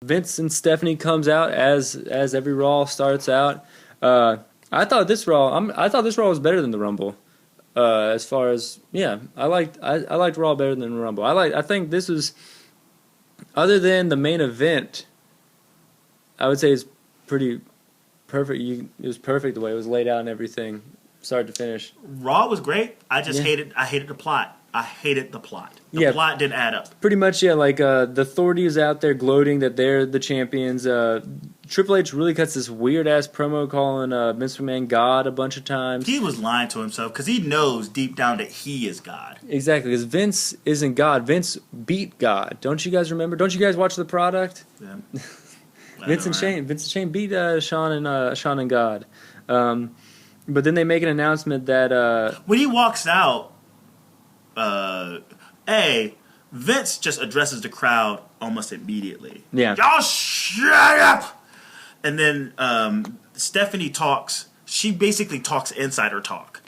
Vince and Stephanie comes out as every Raw starts out. I thought this Raw was better than the Rumble. As far as I liked Raw better than the Rumble. I think this was, other than the main event, I would say it's pretty perfect. It was perfect the way it was laid out and everything, start to finish. Raw was great. I just hated the plot. I hated the plot. The plot didn't add up. Pretty much, like the Authority is out there gloating that they're the champions. Triple H really cuts this weird-ass promo calling Vince McMahon God a bunch of times. He was lying to himself because he knows deep down that he is God. Exactly, because Vince isn't God. Vince beat God. Don't you guys remember? Don't you guys watch The Product? Yeah. Vince and Shane beat Shawn and God. But then they make an announcement that... when he walks out... Vince just addresses the crowd almost immediately. Yeah. Y'all shut up! And then Stephanie talks. She basically talks insider talk.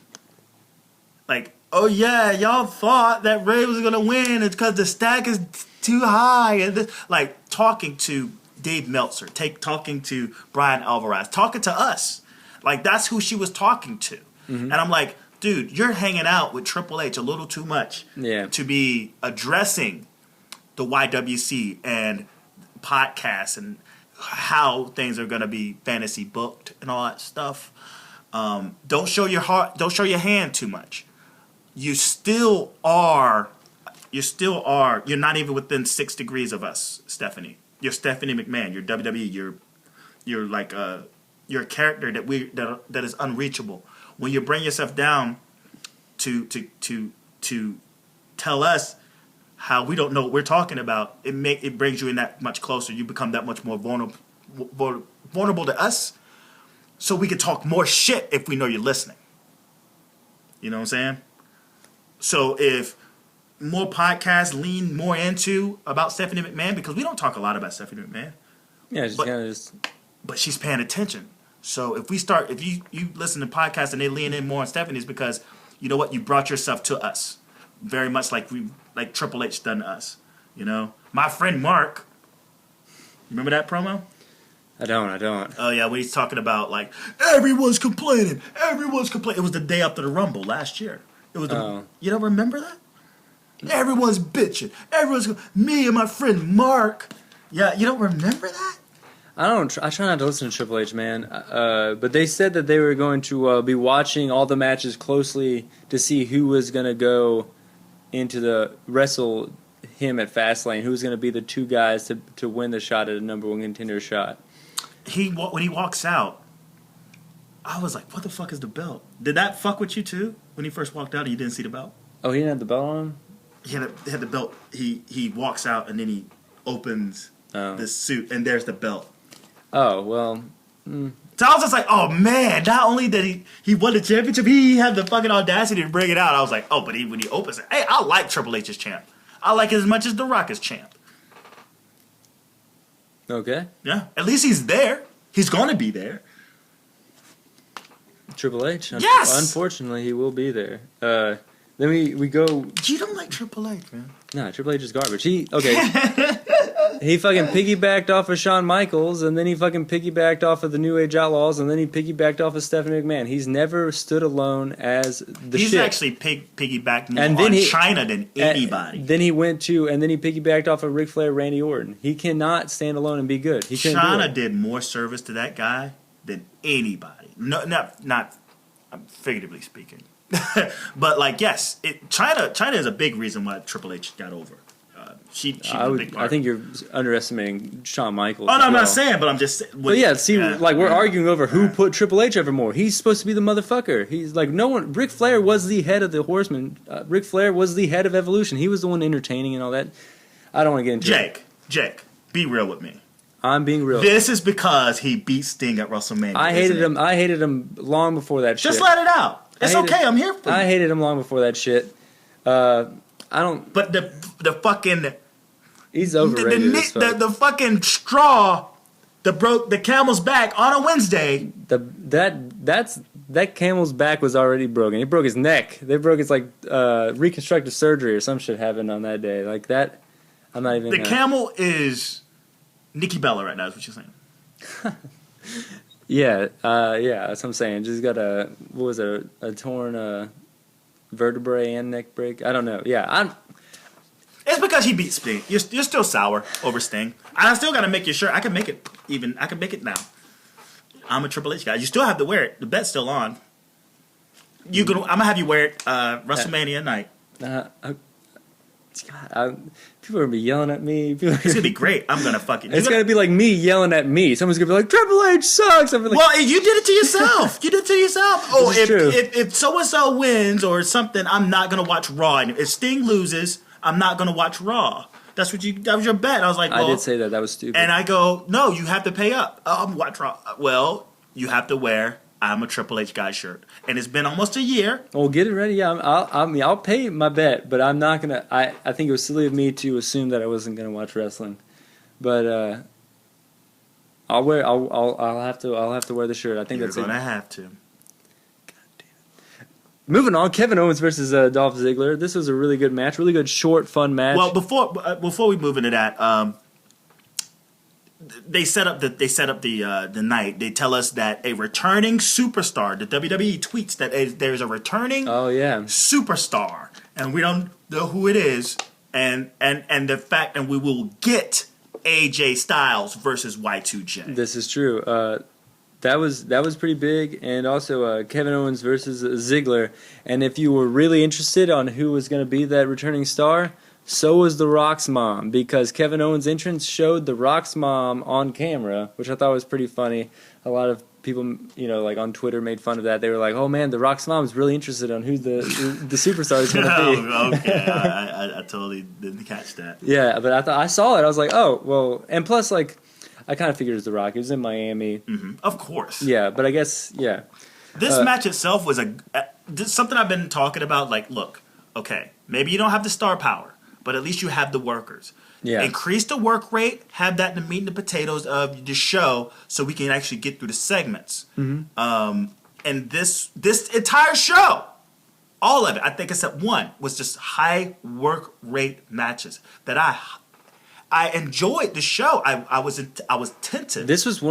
Like, oh yeah, y'all thought that Ray was going to win. It's because the stack is too high. And like, talking to Dave Meltzer, talking to Brian Alvarez, talking to us. Like, that's who she was talking to. Mm-hmm. And I'm like, dude, you're hanging out with Triple H a little too much to be addressing the YWC and podcasts and how things are going to be fantasy booked and all that stuff. Don't show your heart. Don't show your hand too much. You still are. You're not even within 6 degrees of us, Stephanie. You're Stephanie McMahon. You're WWE. You're like you're a character that is unreachable. When you bring yourself down to tell us how we don't know what we're talking about, it brings you in that much closer. You become that much more vulnerable to us, so we can talk more shit if we know you're listening. You know what I'm saying? So if more podcasts lean more into about Stephanie McMahon, because we don't talk a lot about Stephanie McMahon. Yeah, just kind of just. But she's paying attention. So if you listen to podcasts and they lean in more on Stephanie, it's because, you know what, you brought yourself to us. Very much like Triple H done to us. You know? My friend Mark, remember that promo? I don't. Oh yeah, when he's talking about like, everyone's complaining. It was the day after the Rumble last year. It was you don't remember that? Everyone's bitching. Me and my friend Mark. Yeah, you don't remember that? I try not to listen to Triple H, man. But they said that they were going to be watching all the matches closely to see who was going to go into the wrestle him at Fastlane. Who was going to be the two guys to win the shot at a number one contender shot. When he walks out, I was like, "What the fuck is the belt?" Did that fuck with you too? When he first walked out, and you didn't see the belt. Oh, he didn't have the belt on him? He had the belt. He walks out and then he opens the suit and there's the belt. Oh, well. So I was just like, oh man, not only did he won the championship, he had the fucking audacity to bring it out. I was like, oh, but when he opens it, hey, I like Triple H as champ. I like it as much as The Rock is champ. Okay. Yeah, at least he's there. He's going to be there. Triple H? Yes! Unfortunately, he will be there. Then we go... You don't like Triple H, man. Nah, Triple H is garbage. He fucking piggybacked off of Shawn Michaels, and then he fucking piggybacked off of the New Age Outlaws, and then he piggybacked off of Stephanie McMahon. He's never stood alone as the He's shit. actually piggybacked more on China than anybody. Then he piggybacked off of Ric Flair, Randy Orton. He cannot stand alone and be good. China did more service to that guy than anybody. No, not figuratively speaking. But like, yes, China is a big reason why Triple H got over. She's a big part. I think you're underestimating Shawn Michaels. Oh no, I'm not saying, but I'm just saying. But yeah, we're arguing over who put Triple H over more. He's supposed to be the motherfucker. He's like, no one. Ric Flair was the head of the Horsemen. Ric Flair was the head of Evolution. He was the one entertaining and all that. I don't want to get into it. Jake, be real with me. I'm being real. This is because he beat Sting at WrestleMania. I hated him long before that shit. Just let it out. It's okay. I'm here for you. I hated him long before that shit. I don't. But the fucking. He's overrated. The fucking straw that broke the camel's back on a Wednesday. That camel's back was already broken. He broke his neck. They broke his reconstructive surgery or some shit happened on that day. Like that. I'm not even. The camel is Nikki Bella right now is what you're saying. Yeah, that's what I'm saying. Just got a torn vertebrae and neck break. I don't know. Yeah, It's because he beat Sting. You're still sour over Sting. I still got to make your shirt. I can make it even. I can make it now. I'm a Triple H guy. You still have to wear it. The bet's still on. I'm gonna have you wear it WrestleMania night. People are gonna be yelling at me. It's gonna be great. I'm gonna fucking. It's gonna be like me yelling at me. Someone's gonna be like, Triple H sucks. I'm like, well, you did it to yourself. You did it to yourself. Oh, true. if so and so wins or something, I'm not gonna watch Raw. And if Sting loses, I'm not gonna watch Raw. That was your bet. I was like, well, I did say that. That was stupid. And I go, no, you have to pay up. I'm watch Raw. Well, you have to wear I'm a Triple H guy shirt, and it's been almost a year. Well, get it ready. Yeah, I'll pay my bet, but I'm not gonna. I think it was silly of me to assume that I wasn't gonna watch wrestling, but I'll have to wear the shirt. I think You're that's gonna it. have to. Moving on, Kevin Owens versus Dolph Ziggler. This was a really good match, really good, short, fun match. Well, before we move into that, they set up the night. They tell us that a returning superstar. The WWE tweets that there's a returning superstar, and we don't know who it is, and the fact, and we will get AJ Styles versus Y2J. This is true. That was pretty big, and also Kevin Owens versus Ziggler. And if you were really interested on who was going to be that returning star, so was The Rock's mom, because Kevin Owens' entrance showed The Rock's mom on camera, which I thought was pretty funny. A lot of people, like on Twitter, made fun of that. They were like, "Oh man, The Rock's mom is really interested on who the superstar is going to be." Okay, I totally didn't catch that. Yeah, but I saw it. I was like, "Oh well," and plus, like, I kind of figured it was The Rock. He was in Miami. Mm-hmm. Of course. Yeah, but I guess, yeah. This match itself was something I've been talking about. Like, look, okay, maybe you don't have the star power, but at least you have the workers. Yeah. Increase the work rate, have that in the meat and the potatoes of the show so we can actually get through the segments. Mm-hmm. And this entire show, all of it, I think except one, was just high work rate matches that I enjoyed the show. I was attentive. This was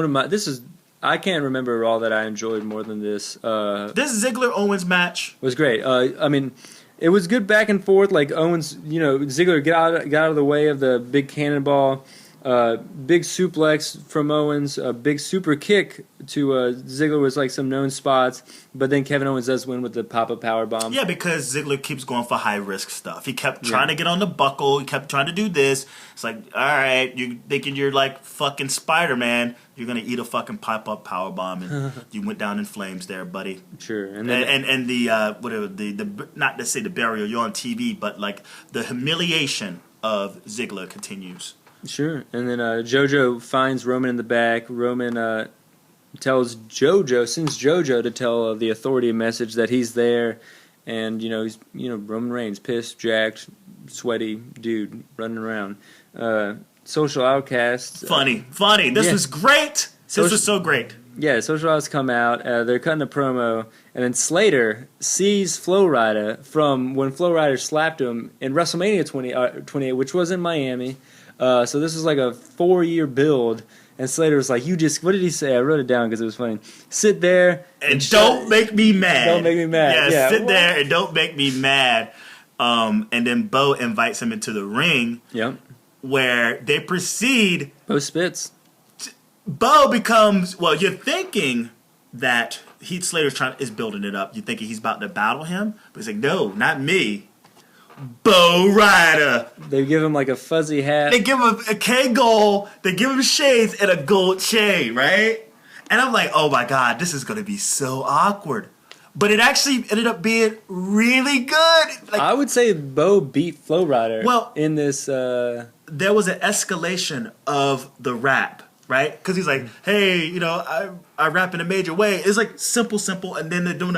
I can't remember all that I enjoyed more than this. This Ziggler Owens match was great. I mean, it was good back and forth. Like Owens, Ziggler got out of the way of the big cannonball, big suplex from Owens, a big super kick to Ziggler was like some known spots. But then Kevin Owens does win with the pop-up power bomb. Yeah, because Ziggler keeps going for high-risk stuff. He kept trying to get on the buckle. He kept trying to do this. It's like, all right, you thinking you're like fucking Spider-Man. You're going to eat a fucking pop-up power bomb. And you went down in flames there, buddy. Sure. And the not to say the burial, you're on TV, but like the humiliation of Ziggler continues. Sure. And then JoJo finds Roman in the back. Roman tells sends JoJo to tell the Authority a message that he's there, and he's Roman Reigns, pissed, jacked, sweaty dude running around. Social outcasts. Funny. This was great. This was so great. Yeah, social outcasts come out. They're cutting a promo, and then Slater sees Flo Rida from when Flo Rida slapped him in WrestleMania 28, which was in Miami. So this was like a 4-year build. And Slater was like, what did he say? I wrote it down because it was funny. Sit there. And don't make me mad. Don't make me mad. Yeah, sit there and don't make me mad. And then Bo invites him into the ring. Yep. Where they proceed. Bo spits. Bo becomes, you're thinking that Heath Slater is building it up. You're thinking he's about to battle him. But he's like, no, not me. Bo Rida. They give him like a fuzzy hat. They give him a K-gold. They give him shades and a gold chain, right? And I'm like, oh my God, this is going to be so awkward. But it actually ended up being really good. Like, I would say Bo beat Flo Rida in this. There was an escalation of the rap, right? Because he's like, hey, I rap in a major way. It's like simple, and then they're doing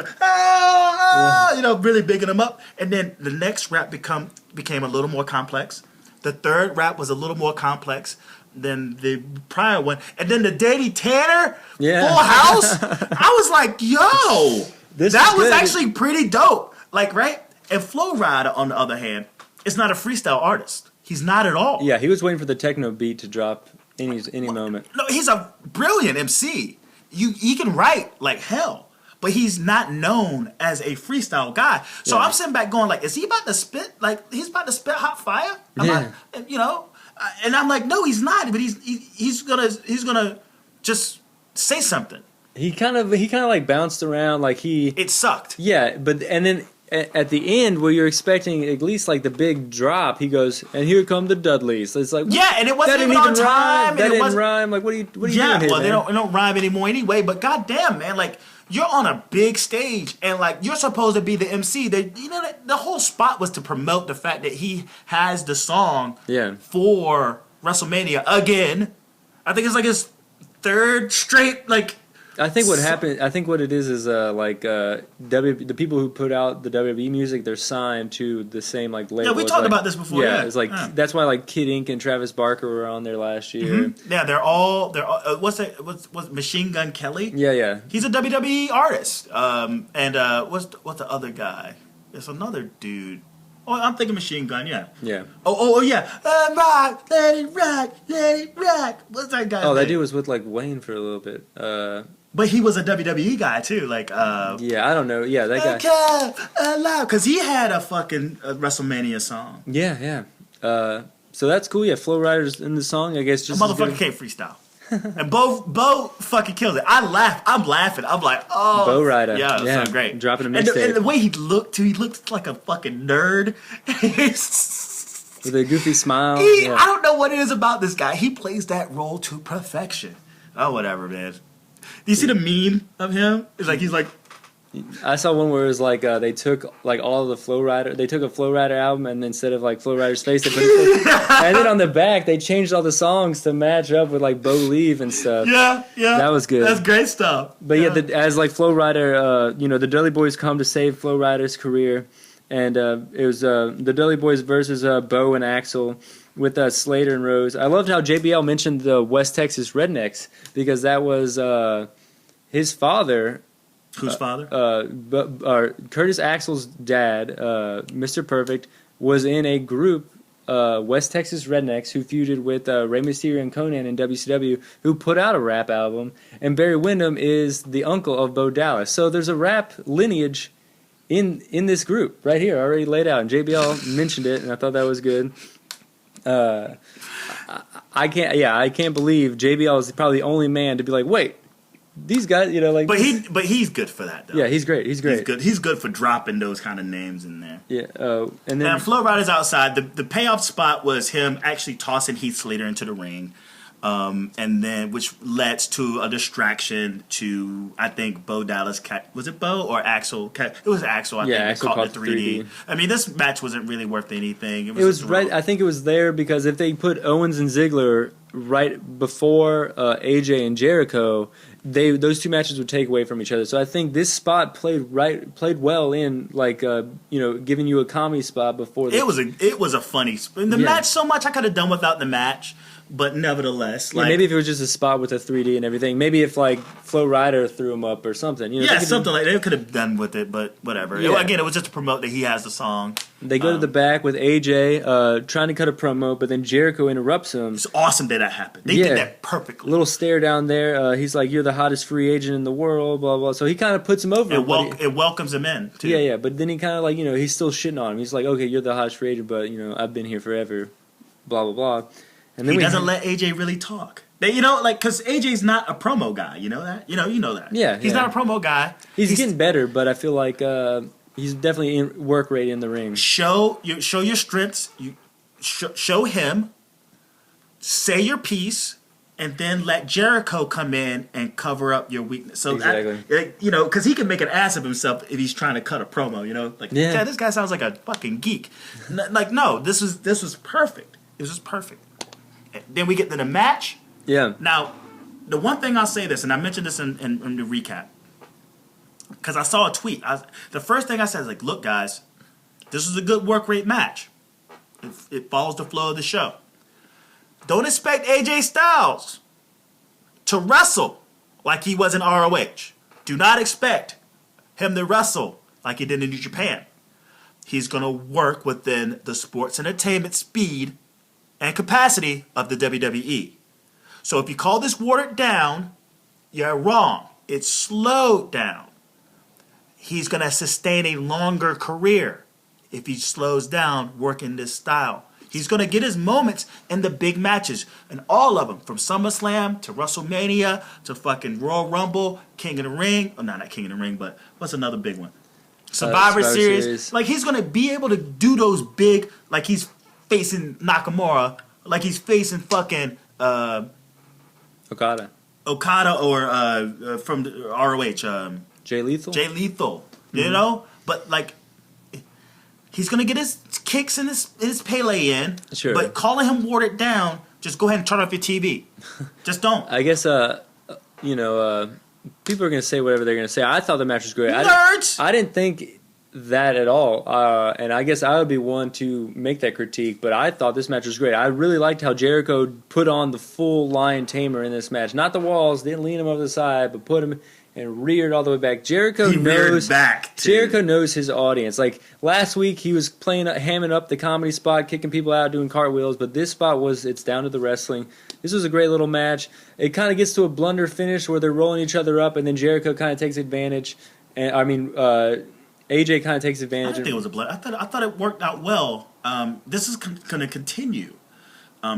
really bigging them up. And then the next rap became a little more complex. The third rap was a little more complex than the prior one. And then the Daddy Tanner Full House, I was like, yo, that was actually pretty dope. Like, right? And Flo Rida, on the other hand, is not a freestyle artist. He's not at all. Yeah, he was waiting for the techno beat to drop any moment. No, he's a brilliant MC. He can write like hell, but he's not known as a freestyle guy. So I'm sitting back going like, is he about to spit? Like he's about to spit hot fire? You know? And I'm like, no, he's not. But he's gonna just say something. He kind of like bounced around like It sucked. Yeah, and then at the end where you're expecting at least like the big drop, he goes, and here come the Dudleys. It's like, yeah, and it wasn't even on time. That didn't rhyme. Like, what are you doing here, well, man? they don't rhyme anymore anyway. But goddamn, man, like you're on a big stage and like you're supposed to be the MC. The whole spot was to promote the fact that he has the song for WrestleMania again. I think it's like his third straight like. I think what happened. I think what it is the people who put out the WWE music, they're signed to the same like label. Yeah, we talked about this before. Yeah, it's like that's why like Kid Ink and Travis Barker were on there last year. Mm-hmm. Yeah, they're all. What's Machine Gun Kelly? Yeah. He's a WWE artist. And what's the other guy? There's another dude. Oh, I'm thinking Machine Gun. Yeah. Oh yeah. Rock, let it rock. What's that guy? Oh, that dude was with like Wayne for a little bit. But he was a WWE guy too, like yeah, I don't know. Yeah, that guy. Because he had a fucking WrestleMania song. Yeah. So that's cool. Yeah, Flow Rider's in the song. I guess just a motherfucker can't freestyle. And Bo fucking kills it. I'm laughing. I'm like, oh, Bo Rider. Yeah, so great. Dropping a mixtape. And the way he looked too, he looked like a fucking nerd. With a goofy smile. I don't know what it is about this guy. He plays that role to perfection. Oh, whatever, man. Do you see the meme of him? It's like he's like. I saw one where it was like they took like all of the Flow Rider. They took a Flow Rider album and instead of like Flow Rider's face, they put and then on the back they changed all the songs to match up with like Bo Leave and stuff. Yeah. That was good. That's great stuff. But as like Flow Rider, the Dudley Boys come to save Flow Rider's career, and it was the Dudley Boys versus Bo and Axel with Slater and Rose. I loved how JBL mentioned the West Texas Rednecks because that was his father. Whose father? Curtis Axel's dad, Mr. Perfect, was in a group, West Texas Rednecks, who feuded with Rey Mysterio and Conan in WCW, who put out a rap album. And Barry Windham is the uncle of Bo Dallas. So there's a rap lineage in this group right here, already laid out. And JBL mentioned it, and I thought that was good. I can't believe JBL is probably the only man to be like, wait. These guys, like. But he's good for that, though. Yeah, he's great. He's great. He's good for dropping those kind of names in there. Yeah. And then Flow Rider's outside. The payoff spot was him actually tossing Heath Slater into the ring, and then which led to a distraction to I think Bo Dallas. Was it Bo or Axel? It was Axel. I think Axel caught the 3D. I mean, this match wasn't really worth anything. It was right. I think it was there because if they put Owens and Ziggler right before AJ and Jericho. Those two matches would take away from each other. So I think this spot played well in giving you a comedy spot before. It was a funny match so much I could have done without the match, but nevertheless, maybe if it was just a spot with a 3D and everything. Maybe if like Flow Rider threw him up or something. Something like they could have done with it, but whatever. Yeah. Again, it was just to promote that he has the song. They go to the back with AJ trying to cut a promo, but then Jericho interrupts him. It's awesome that happened. They did that perfectly. Little stare down there. He's like, "You're the hottest free agent in the world." Blah blah. So he kind of puts him over. It welcomes him in too. Yeah. But then he kind of like he's still shitting on him. He's like, "Okay, you're the hottest free agent, but I've been here forever." Blah blah blah. And then he doesn't let AJ really talk. Because AJ's not a promo guy. You know that. You know that. Yeah. He's not a promo guy. He's getting better, but I feel like. He's definitely in work rate in the ring. Show your strengths. You show him. Say your piece, and then let Jericho come in and cover up your weakness. So exactly. Because he can make an ass of himself if he's trying to cut a promo. Yeah, this guy sounds like a fucking geek. No, this was perfect. This was perfect. And then we get to the match. Yeah. Now, the one thing I'll say this, and I mentioned this in the recap. Because I saw a tweet. The first thing I said is like, look, guys, this is a good work rate match. It follows the flow of the show. Don't expect AJ Styles to wrestle like he was in ROH. Do not expect him to wrestle like he did in New Japan. He's going to work within the sports entertainment speed and capacity of the WWE. So if you call this watered down, you're wrong. It's slowed down. He's going to sustain a longer career if he slows down working this style. He's going to get his moments in the big matches, and all of them, from SummerSlam to WrestleMania to fucking Royal Rumble, King of the Ring. Oh, no, not King of the Ring, but what's another big one? Survivor Series. Like, he's going to be able to do those big, like he's facing Nakamura, like he's facing fucking Okada or from the ROH. Jay Lethal. You know? But, like, he's going to get his kicks and his Pele in. Sure. But calling him watered down, just go ahead and turn off your TV. Just don't. I guess, people are going to say whatever they're going to say. I thought the match was great. Nerds! I didn't think that at all. And I guess I would be one to make that critique, but I thought this match was great. I really liked how Jericho put on the full lion tamer in this match. Not the walls, didn't lean him over the side, but put him and reared all the way back. Jericho knows his audience. Like last week, he was hamming up the comedy spot, kicking people out, doing cartwheels. But this spot it's down to the wrestling. This was a great little match. It kind of gets to a blunder finish where they're rolling each other up, and then Jericho kind of takes advantage. And AJ kind of takes advantage. I didn't think it was a blunder. I thought it worked out well. This is going to continue.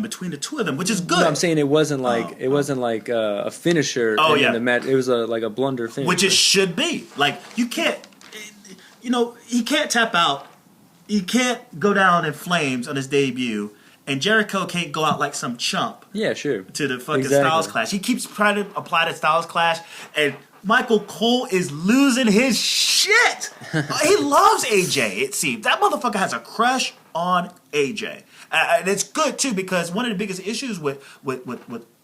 Between the two of them, which is good. No, I'm saying it wasn't like a finisher. Oh yeah, the match. It was like a blunder finish, which it should be. Like you can't, he can't tap out. He can't go down in flames on his debut, and Jericho can't go out like some chump. Yeah, sure. To the fucking Styles Clash, he keeps trying to apply the Styles Clash, and Michael Cole is losing his shit. He loves AJ. It seems that motherfucker has a crush on AJ. And it's good too, because one of the biggest issues with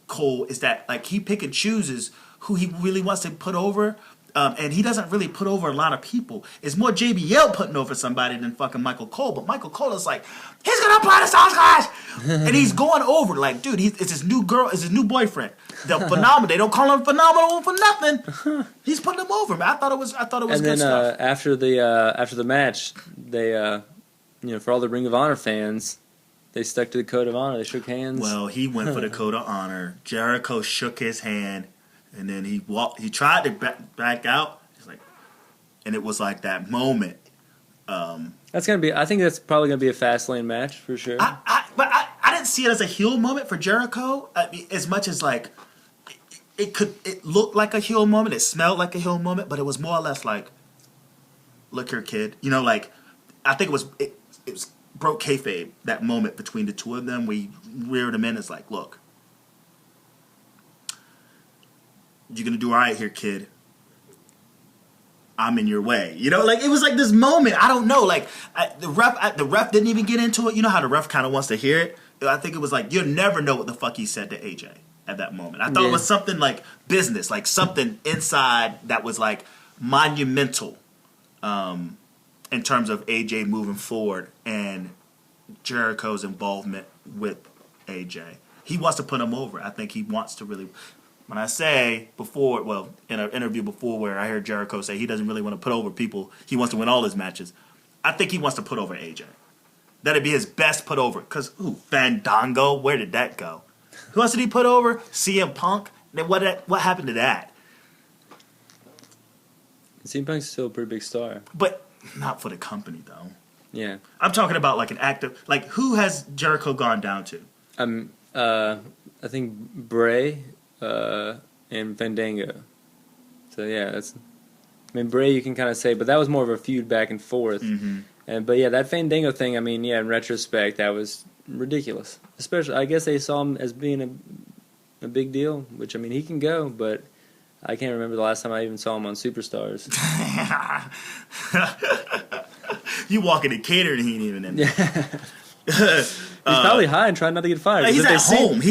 Cole is that like he pick and chooses who he really wants to put over, and he doesn't really put over a lot of people. It's more JBL putting over somebody than fucking Michael Cole. But Michael Cole is like, he's gonna apply the Styles Clash, and he's going over like, dude, it's his new girl, it's his new boyfriend. The phenomenal. They don't call him phenomenal for nothing. He's putting him over, man. I thought it was and good then, stuff. after the match, they for all the Ring of Honor fans, they stuck to the code of honor. They shook hands. Well, he went for the code of honor. Jericho shook his hand, and then he tried to back out. He's like, and it was like that moment. That's gonna be. I think that's probably gonna be a Fastlane match for sure. But I didn't see it as a heel moment for Jericho. I mean, as much as like it looked like a heel moment. It smelled like a heel moment, but it was more or less like, look here, kid. Like I think it was broke kayfabe, that moment between the two of them. We reared him in. It's like, look, you're gonna do all right here, kid. I'm in your way. Like it was like this moment. I don't know. Like the ref didn't even get into it. You know how the ref kind of wants to hear it. I think it was like you'll never know what the fuck he said to AJ at that moment. I thought it was something like business, like something inside that was like monumental. In terms of AJ moving forward and Jericho's involvement with AJ. He wants to put him over. I think he wants to really... When I say before, well, in an interview before where I heard Jericho say he doesn't really want to put over people, he wants to win all his matches. I think he wants to put over AJ. That'd be his best put over. Because, Fandango, where did that go? Who else did he put over? CM Punk? Then what happened to that? CM Punk's still a pretty big star. But... not for the company, though. Yeah. I'm talking about like an active... Like, who has Jericho gone down to? I think Bray and Fandango. So, yeah, that's... I mean, Bray you can kind of say, but that was more of a feud back and forth. Mm-hmm. But, yeah, that Fandango thing, I mean, yeah, in retrospect, that was ridiculous. Especially, I guess they saw him as being a big deal, which, I mean, he can go, but... I can't remember the last time I even saw him on Superstars. You walk in the catering, he ain't even in there. He's probably high and trying not to get fired. He's at home.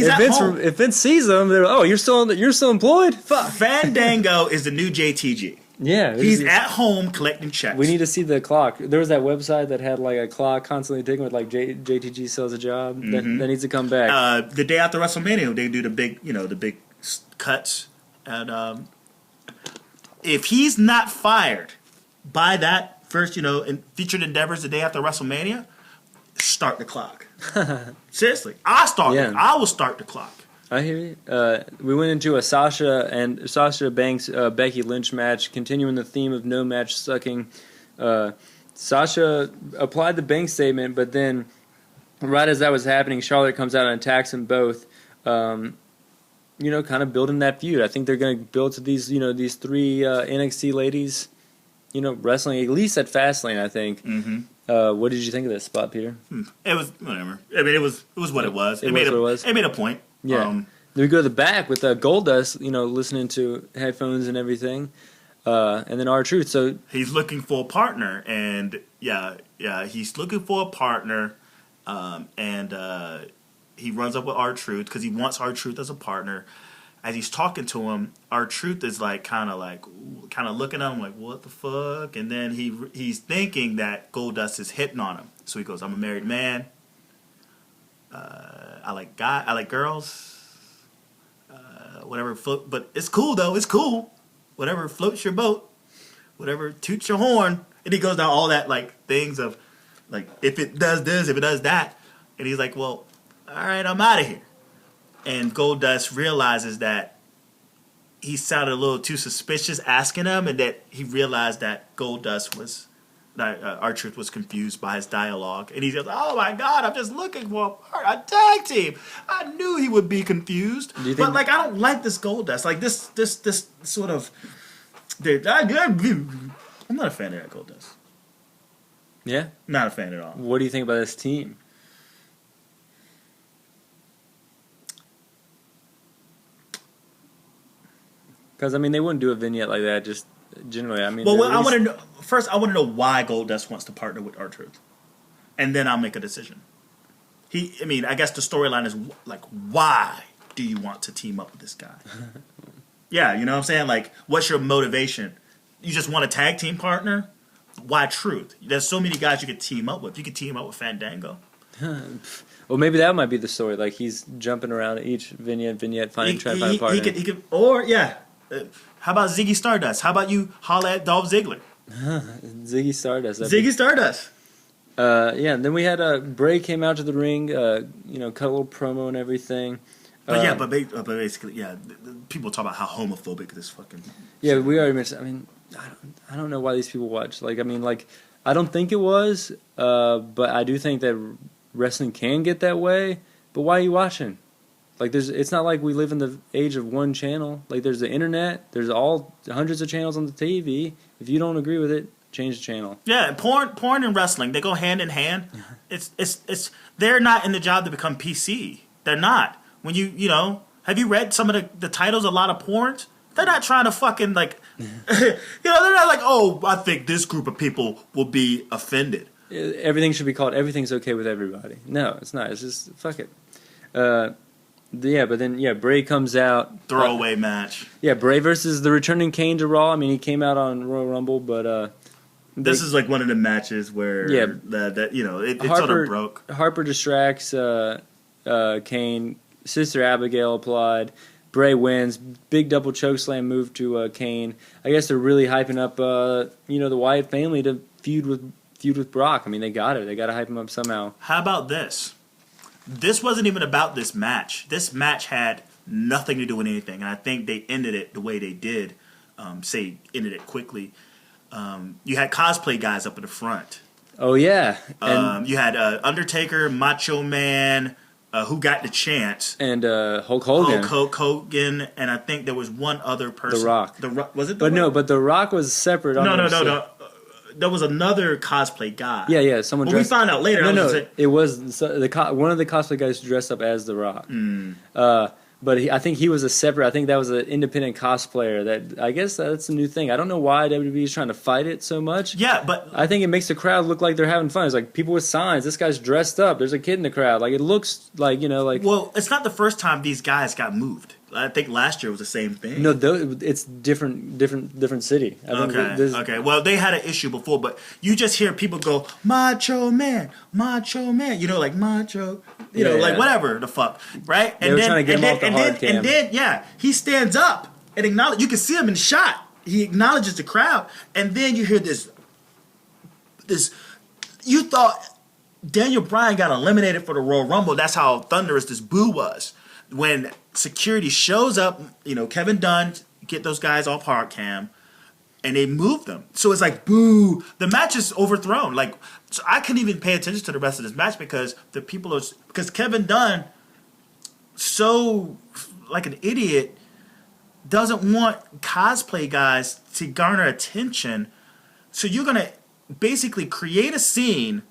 If Vince sees him, they're you're still employed? Fuck. Fandango is the new JTG. Yeah. He's at home collecting checks. We need to see the clock. There was that website that had like a clock constantly ticking with like JTG sells a job. Mm-hmm. That needs to come back. The day after WrestleMania, they do the big cuts. And if he's not fired by that first, in featured endeavors the day after WrestleMania, start the clock. Seriously, I will start the clock. I hear you. We went into a Sasha Banks Becky Lynch match, continuing the theme of no match sucking. Sasha applied the Banks statement, but then right as that was happening, Charlotte comes out and attacks them both. Kind of building that feud. I think they're going to build to these three NXT ladies, wrestling at least at Fastlane. I think. Mm-hmm. What did you think of this spot, Peter? It was whatever. I mean, it was what it was. It made a point. Yeah. Then we go to the back with Goldust, listening to headphones and everything, and then R-Truth. So he's looking for a partner, and he's looking for a partner, and he runs up with R-Truth because he wants R-Truth as a partner. As he's talking to him, R-Truth is kind of looking at him like, what the fuck? And then he's thinking that Goldust is hitting on him. So he goes, I'm a married man. I like girls. Whatever float, but it's cool though. It's cool. Whatever floats your boat. Whatever toots your horn. And he goes down all that things of if it does this, if it does that. And he's like, well, all right, I'm out of here. And Goldust realizes that he sounded a little too suspicious asking him, and that he realized that R-Truth was confused by his dialogue. And he goes, oh my God, I'm just looking for a tag team. I knew he would be confused. But I don't like this Goldust. This sort of... I'm not a fan of that Goldust. Yeah? Not a fan at all. What do you think about this team? Because, they wouldn't do a vignette like that just generally. Well, I want to know... First, I want to know why Goldust wants to partner with R-Truth. And then I'll make a decision. I guess the storyline is, why do you want to team up with this guy? Yeah, you know what I'm saying? What's your motivation? You just want a tag team partner? Why Truth? There's so many guys you could team up with. You could team up with Fandango. Well, maybe that might be the story. He's jumping around each vignette, trying to find a partner. He could, how about Ziggy Stardust? How about you holla at Dolph Ziggler? Ziggy Stardust. Ziggy Stardust. And then we had Bray came out to the ring, cut a little promo and everything. But basically, people talk about how homophobic this fucking... Yeah, we already mentioned, I don't know why these people watch. I don't think it was, but I do think that wrestling can get that way. But why are you watching? It's not like we live in the age of one channel. There's the internet. There's all hundreds of channels on the TV. If you don't agree with it, change the channel. Yeah, porn and wrestling, they go hand in hand. It's they're not in the job to become PC. They're not. When have you read some of the titles of a lot of porns? They're not trying to fucking they're not like, oh, I think this group of people will be offended. Everything should be called Everything's Okay with Everybody. No, it's not. It's just fuck it. But then Bray comes out. Throwaway match. Yeah, Bray versus the returning Kane to Raw. He came out on Royal Rumble, but this is one of the matches where it sort of broke. Harper distracts Kane. Sister Abigail applied. Bray wins. Big double chokeslam move to Kane. I guess they're really hyping up the Wyatt family to feud with Brock. They got it. They got to hype him up somehow. How about this? This wasn't even about this match. This match had nothing to do with anything, and I think they ended it the way they did. Ended it quickly. You had cosplay guys up in the front. Oh yeah, you had Undertaker, Macho Man, who got the chance, and Hulk Hogan. Hulk Hogan, and I think there was one other person. The Rock. Was it? But The Rock was separate. No. There was another cosplay guy. Yeah. Someone. We found out later. It was one of the cosplay guys dressed up as The Rock. But I think he was a separate. I think that was an independent cosplayer. That I guess that's a new thing. I don't know why WWE is trying to fight it so much. Yeah, but I think it makes the crowd look like they're having fun. It's like people with signs. This guy's dressed up. There's a kid in the crowd. It looks like Well, it's not the first time these guys got moved. I think last year was the same thing. No, it's different city. Okay. Well, they had an issue before, but you just hear people go, Macho Man, Macho Man. Macho, whatever the fuck, right? And then he stands up and acknowledge. You can see him in the shot. He acknowledges the crowd, and then you hear this. You thought Daniel Bryan got eliminated for the Royal Rumble. That's how thunderous this boo was. when security shows up, Kevin Dunn get those guys off hard cam, and they move them. So it's like, boo, the match is overthrown. Like, so I couldn't even pay attention to the rest of this match because because Kevin Dunn, so like an idiot, doesn't want cosplay guys to garner attention. So you're going to basically create a scene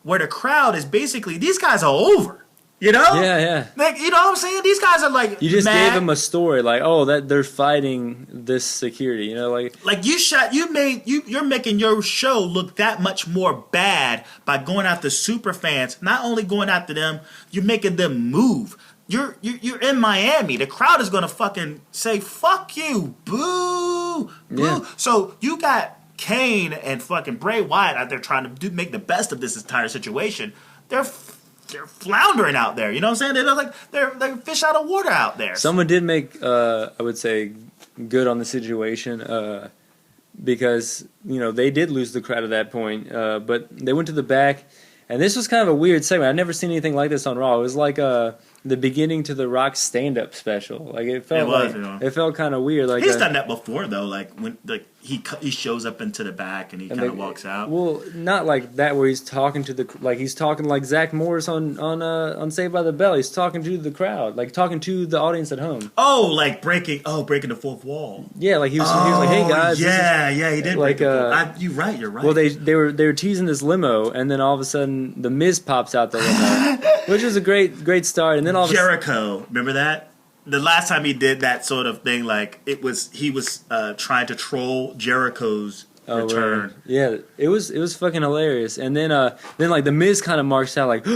where the crowd is basically, these guys are over. You know? Yeah, yeah. Like, you know what I'm saying? These guys are like, you just mad. gave them a story, like, oh, that they're fighting this security, like you're making your show look that much more bad by going after super fans. Not only going after them, you're making them move. You're in Miami. The crowd is gonna fucking say, fuck you, boo, boo. Yeah. So you got Kane and fucking Bray Wyatt out there trying to make the best of this entire situation. They're floundering out there. You know what I'm saying? They're fish out of water out there. Someone did make, I would say, good on the situation because, they did lose the crowd at that point. But they went to the back, and this was kind of a weird segment. I'd never seen anything like this on Raw. It was like the beginning to the Rock stand-up special. Like it felt kind of weird. Like he's done that before though. Like when he shows up into the back and he kind of walks out. Well, not like that where he's talking to he's talking like Zach Morris on Saved by the Bell. He's talking to the crowd, like talking to the audience at home. Oh, like breaking the fourth wall. Yeah, like he was like, hey guys. Yeah, he did. Like you're right. Well, they were teasing this limo, and then all of a sudden the Miz pops out the limo, which is a great start. And then all of Jericho, remember that? The last time he did that sort of thing, like he was trying to troll Jericho's return. Right. Yeah, it was fucking hilarious. And then like the Miz kind of marks out like,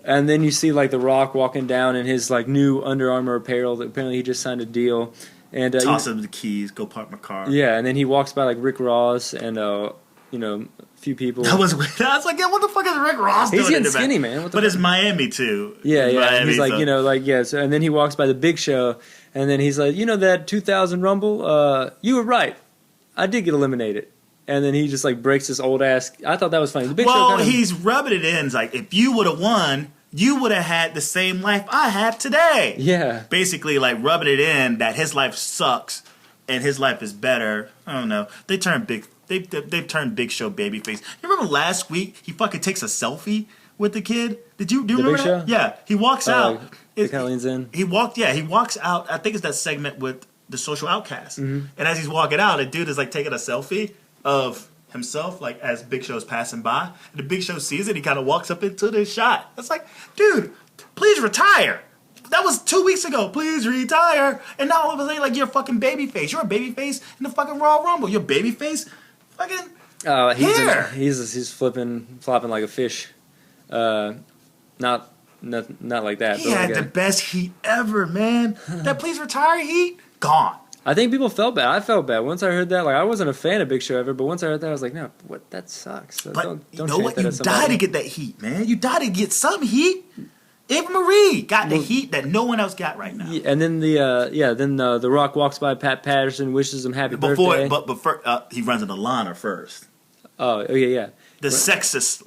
and then you see like The Rock walking down in his like new Under Armour apparel. That apparently he just signed a deal. And toss him the keys, go park my car. Yeah, and then he walks by like Rick Ross and a few people. I was like, yeah, what the fuck is Rick Ross doing? He's getting skinny, man. But it's Miami too. Yeah, yeah. Miami, he's like, So, and then he walks by the Big Show, and then he's like, that 2000 Rumble, you were right. I did get eliminated. And then he just like breaks this old ass. I thought that was funny. The Big Show he's rubbing it in. It's like, if you would have won, you would have had the same life I have today. Yeah. Basically, like rubbing it in that his life sucks and his life is better. I don't know. They've turned Big Show babyface. You remember last week he fucking takes a selfie with the kid? Do you remember Big that? Show? Yeah, he walks out. He kind of leans in. He walks out. I think it's that segment with the Social Outcast. Mm-hmm. And as he's walking out, a dude is like taking a selfie of himself, like as Big Show's passing by. And the Big Show sees it. He kind of walks up into the shot. It's like, dude, please retire. That was 2 weeks ago. Please retire. And now all of a sudden, like, you're a fucking babyface. You're a babyface in the fucking Royal Rumble. You're a babyface. Fucking he's flopping like a fish. Not like that. He had the best heat ever, man. That please retire heat, gone. I think people felt bad. I felt bad once I heard that. Like I wasn't a fan of Big Show ever, but once I heard that, I was like, no, what? That sucks. But don't you know what? that You died to get that heat, man. You died to get some heat. Eva Marie got the heat that no one else got right now. And then the Rock walks by Pat Patterson, wishes him happy birthday. But he runs into Lana first. Oh yeah. The sexist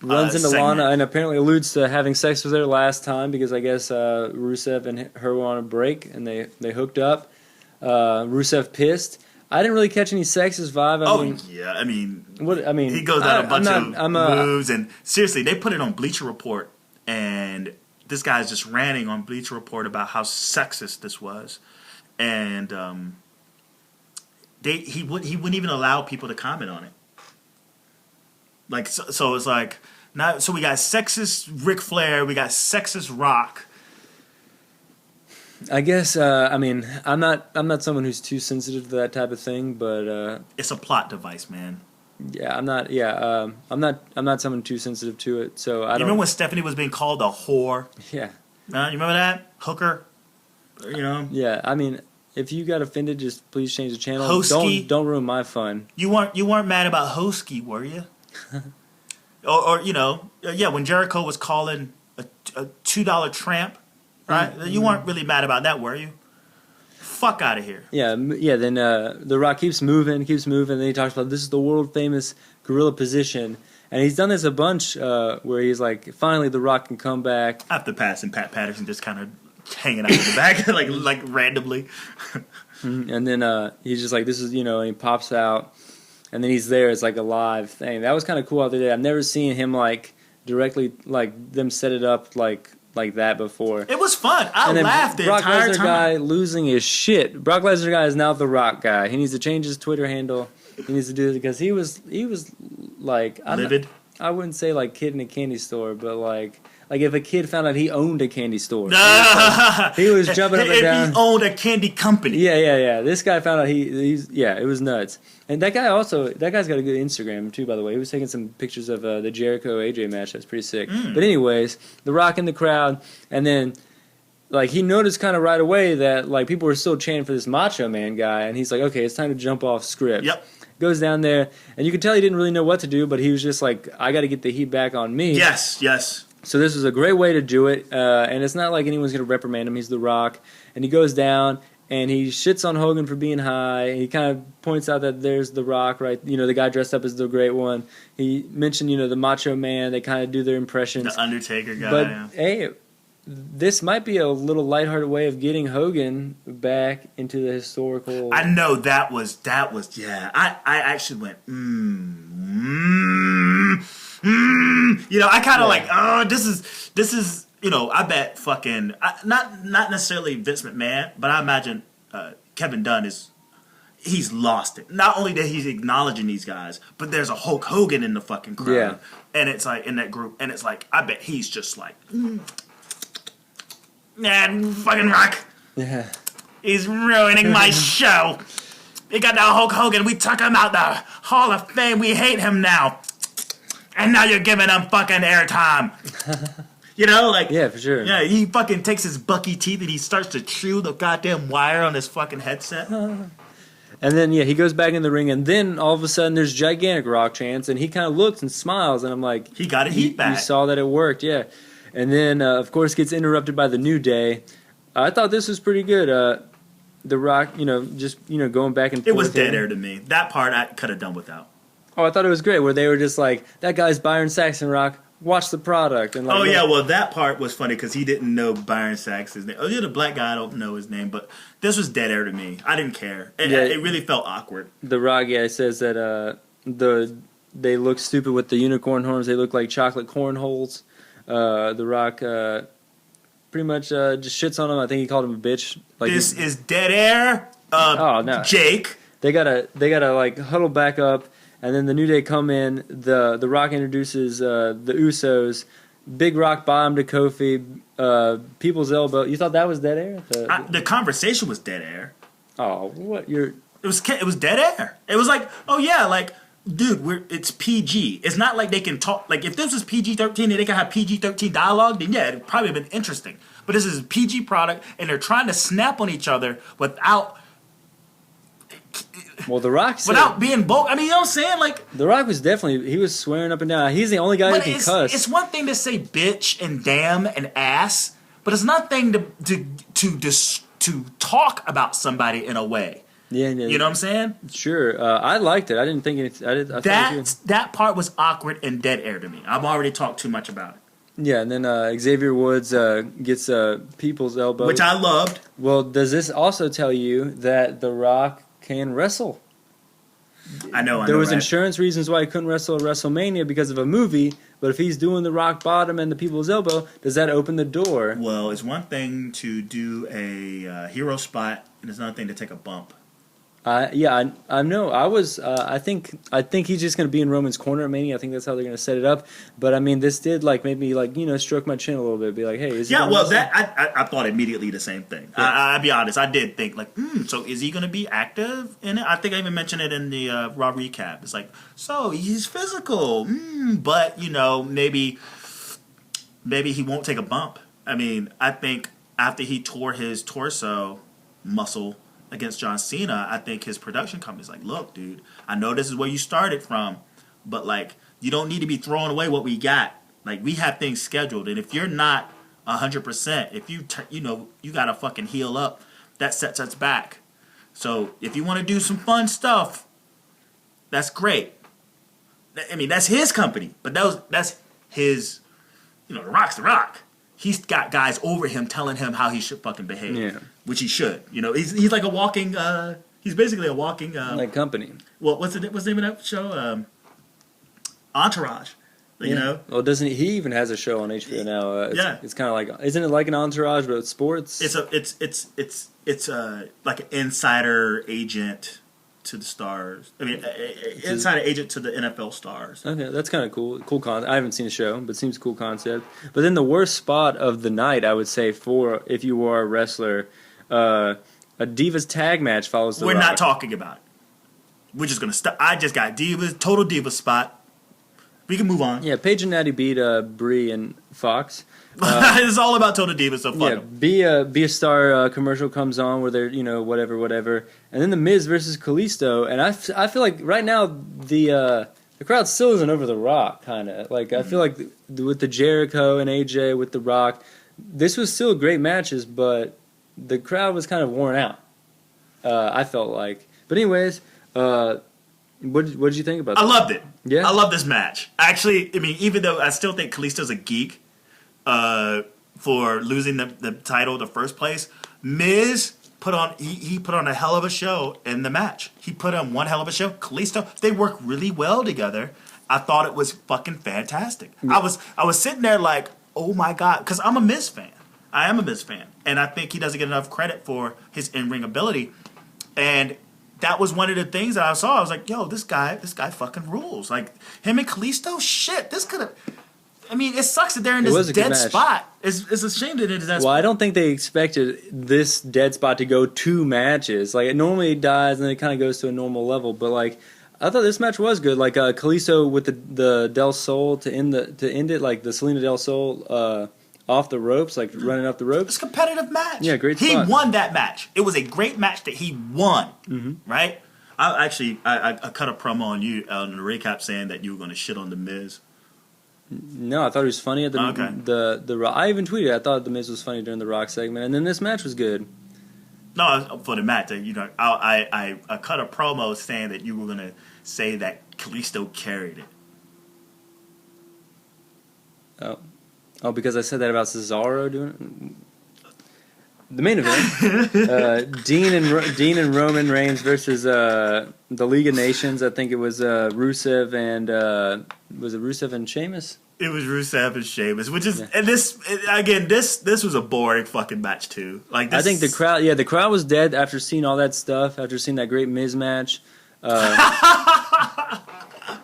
runs into segment. Lana and apparently alludes to having sex with her last time because I guess Rusev and her were on a break and they hooked up. Rusev pissed. I didn't really catch any sexist vibe. I mean, he goes down a bunch of moves and seriously, they put it on Bleacher Report. And this guy's just ranting on Bleacher Report about how sexist this was, and he wouldn't even allow people to comment on it. Like so it's like now. So we got sexist Ric Flair, we got sexist Rock. I guess I'm not someone who's too sensitive to that type of thing, but it's a plot device, man. Yeah, I'm not someone too sensitive to it. So I don't. You remember when Stephanie was being called a whore? Yeah. You remember that? Hooker? Yeah, I mean, if you got offended, just please change the channel. Hosky. Don't ruin my fun. You weren't mad about Hosky, were you? or when Jericho was calling a $2 tramp, right? Mm-hmm. You weren't really mad about that, were you? Fuck out of here. Yeah. Then The Rock keeps moving. Then he talks about this is the world famous gorilla position, and he's done this a bunch where he's like, finally The Rock can come back after passing Pat Patterson, just kind of hanging out in the back, like randomly. And then he's just like, this is, and he pops out, and then he's there. It's like a live thing. That was kind of cool out there. I've never seen him like directly like them set it up like that before. It was fun. I laughed the Brock entire Lesnar time. guy losing his shit. Brock Lesnar guy is now the Rock guy. He needs to change his Twitter handle. He needs to do it because he was like Livid. I wouldn't say like kid in a candy store, but like if a kid found out he owned a candy store, he was jumping up and down. If he owned a candy company. Yeah. This guy found out it was nuts. And that guy's got a good Instagram too, by the way. He was taking some pictures of the Jericho AJ match. That's pretty sick. But anyways, The Rock in the crowd, and then like he noticed kind of right away that like people were still chanting for this Macho Man guy, and he's like, okay, it's time to jump off script. Yep. Goes down there, and you could tell he didn't really know what to do, but he was just like, I got to get the heat back on me. Yes. So this was a great way to do it, and it's not like anyone's going to reprimand him. He's The Rock, and he goes down, and he shits on Hogan for being high. He kind of points out that there's The Rock, right? The guy dressed up as the Great One. He mentioned, the Macho Man. They kind of do their impressions. The Undertaker guy. But, hey, this might be a little lighthearted way of getting Hogan back into the historical. I know that was yeah. I actually went I kind of like, oh, this is I bet fucking not necessarily Vince McMahon, but I imagine Kevin Dunn he's lost it. Not only that he's acknowledging these guys, but there's a Hulk Hogan in the fucking crowd. Yeah. And it's like in that group, and it's like I bet he's just like man, fucking Rock. Yeah. He's ruining my show. We got that Hulk Hogan. We took him out the Hall of Fame. We hate him now. And now you're giving him fucking airtime. Yeah, for sure. Yeah, he fucking takes his bucky teeth and he starts to chew the goddamn wire on his fucking headset. And then, he goes back in the ring, and then all of a sudden there's gigantic Rock chants, and he kind of looks and smiles, and I'm like... He got a heat back. You saw that it worked, yeah. And then, of course, gets interrupted by the New Day. I thought this was pretty good. The Rock, just, going back and forth. It was dead air to me. That part I could have done without. Oh, I thought it was great, where they were just like, that guy's Byron Saxton, Rock. Watch the product. And That part was funny because he didn't know Byron Saxton's name. Oh, you're the black guy, I don't know his name, but this was dead air to me. I didn't care. It really felt awkward. The Rock guy says that they look stupid with the unicorn horns. They look like chocolate cornholes. The Rock pretty much just shits on him. I think he called him a bitch. Like this is dead air. No. Jake. They gotta like huddle back up, and then the New Day come in. The Rock introduces the Usos. Big rock bottom to Kofi. People's elbow. You thought that was dead air? The conversation was dead air. Oh, what It was dead air. It was like, oh yeah, like. Dude, it's PG. It's not like they can talk. Like, if this was PG-13 and they can have PG-13 dialogue, then yeah, it'd probably have been interesting. But this is a PG product, and they're trying to snap on each other without... Well, The Rock said... Without being bold. I mean, you know what I'm saying? Like... The Rock was definitely... He was swearing up and down. He's the only guy who can cuss. It's one thing to say bitch and damn and ass, but it's not thing to talk about somebody in a way. Yeah, you know what I'm saying? Sure. I liked it. I didn't think it. That part was awkward and dead air to me. I've already talked too much about it. Yeah, and then Xavier Woods gets People's elbow, which I loved. Well, does this also tell you that The Rock can wrestle? I know. There was insurance reasons why he couldn't wrestle at WrestleMania because of a movie. But if he's doing the Rock Bottom and the People's Elbow, does that open the door? Well, it's one thing to do a hero spot, and it's another thing to take a bump. I know. I think he's just going to be in Roman's corner at Mania. I think that's how they're going to set it up. But I mean, this did make me stroke my chin a little bit, be like, hey, is he I thought immediately the same thing. Yeah. I'll be honest, I did think so is he going to be active in it? I think I even mentioned it in the Raw recap. It's like, so he's physical, but maybe he won't take a bump. I mean, I think after he tore his torso muscle against John Cena, I think his production company's like, look, dude, I know this is where you started from, but you don't need to be throwing away what we got. We have things scheduled, and if you're not 100%, if you gotta fucking heal up, that sets us back. So if you want to do some fun stuff, that's great. I mean, that's his company, but that's his. The Rock's The Rock. he's got guys over him telling him how he should fucking behave. Yeah. Which he should. You know, he's like a walking. He's basically a walking. Like company. Well, what's the name of that show? Entourage. You know. Well, doesn't he even has a show on HBO now? It's kind of like, isn't it like an Entourage but sports? It's like an insider agent to the stars. I mean, insider agent to the NFL stars. Okay, that's kind of cool. Cool concept. I haven't seen the show, but it seems a cool concept. But then the worst spot of the night, I would say, for if you were a wrestler, a Divas tag match follows the We're Rock. not talking about it. We're just gonna stop. I just got Divas, total Divas spot. We can move on. Yeah, Paige and Natty beat Brie and Fox. It's all about Total Divas, so fuck 'em. Be a Star commercial comes on where they're, whatever. And then the Miz versus Kalisto. And I feel like right now the crowd still isn't over The Rock, kind of. Like, I feel like with the Jericho and AJ, with The Rock, this was still great matches, but the crowd was kind of worn out, I felt like. But anyways, what did you think about that? I loved it. Yeah? I love this match. Actually, I mean, even though I still think Kalisto's a geek for losing the title in the first place, Miz put on he put on a hell of a show in the match. He put on one hell of a show. Kalisto, they work really well together. I thought it was fucking fantastic. Yeah. I was sitting there like, oh my god, because I'm a Miz fan. I am a Miz fan, and I think he doesn't get enough credit for his in-ring ability. And that was one of the things that I saw. I was like, yo, this guy fucking rules. Like, him and Kalisto, shit, this could have... I mean, it sucks that they're in this dead spot. It's a shame that it is that spot. Well, I don't think they expected this dead spot to go 2 matches. Like, it normally dies and then it kind of goes to a normal level. But, like, I thought this match was good. Like, Kalisto with the Del Sol to end it, like the Selena Del Sol off the ropes, like running up the ropes. It's a competitive match. Yeah, great spot. He won that match. It was a great match that he won, right? I cut a promo on you on the recap saying that you were going to shit on The Miz. No, I thought he was funny at the Rock. I even tweeted I thought The Miz was funny during the Rock segment, and then this match was good. No, for the match, I cut a promo saying that you were going to say that Kalisto carried it. Oh, because I said that about Cesaro doing it? The main event, Dean and Roman Reigns versus the League of Nations. I think it was Rusev and was it Rusev and Sheamus? It was Rusev and Sheamus, which is and this was a boring fucking match too. Like, this, I think the crowd was dead after seeing all that stuff, after seeing that great Miz match.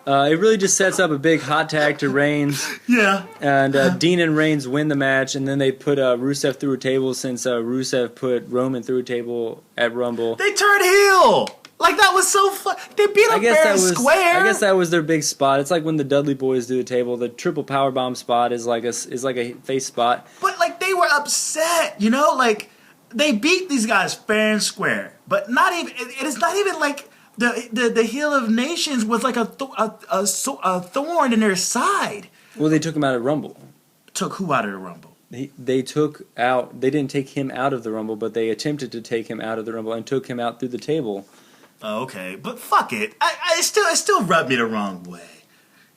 It really just sets up a big hot tag to Reigns. Yeah. And Dean and Reigns win the match, and then they put Rusev through a table since Rusev put Roman through a table at Rumble. They turned heel! Like, that was so fun. They beat him fair and square. I guess that was their big spot. It's like when the Dudley Boys do a table. The triple powerbomb spot is like a face spot. But, like, they were upset, you know? Like, they beat these guys fair and square. But not even... It is not even like... The heel of nations was like a thorn in their side. Well, they took him out of Rumble. Took who out of the Rumble? They didn't take him out of the Rumble, but they attempted to take him out of the Rumble and took him out through the table. Oh, okay, but fuck it. It still rubbed me the wrong way.